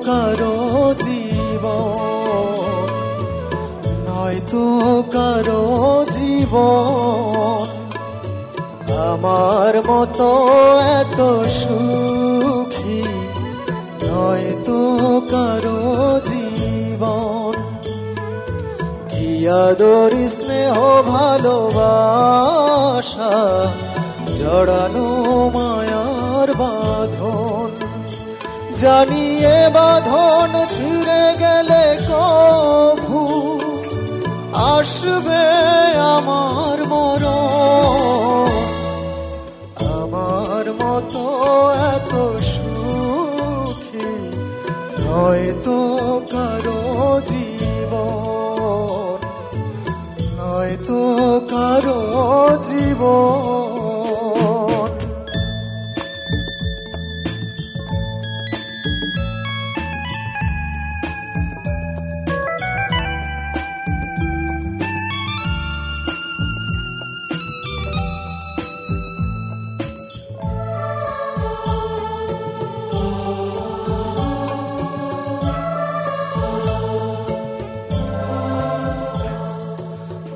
কারো জীবন, নয়তো কারো জীবন আমার মতো এত সুখী, নয়তো কারো জীবন। কি আদর স্নেহ ভালোবাসা জড়ানো মায়ার বাঁধন, জানিয়ে বাঁধন ছিঁড়ে গেলে কভু আসবে আমার মরণ। আমার মতো এত সুখী নয়তো কারো জীবন, নয়তো কারো জীবন।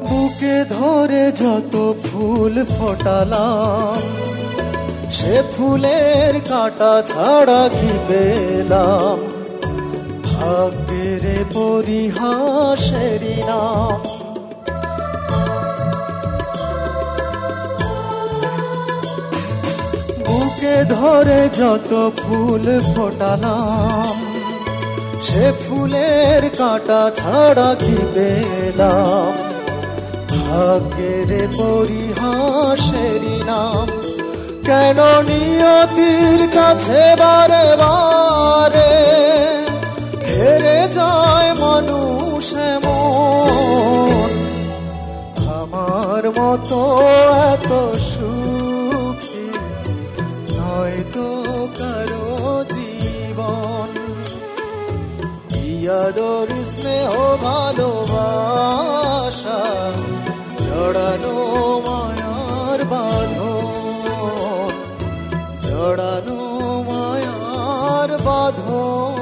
বুকে ধরে যত ফুল ফোটালাম, সে ফুলের কাঁটা ছাড়া কি পেলাম? ভাগ্যের পরিহাসেরই নাম। বুকে ধরে যত ফুল ফোটালাম, সে ফুলের কাঁটা ছাড়া কি পেলাম? ভাগ্যের পরিহাসেরই নাম। কেন নিয়তির কাছে বারে বারে হেরে যায় মানুষ এমন? আমার মতো এত সুখী নয়তো কারো জীবন। আদর স্নেহ ভালোবাসা জড়ানো মায়ার বাঁধন, জড়ানো মায়ার বাঁধন।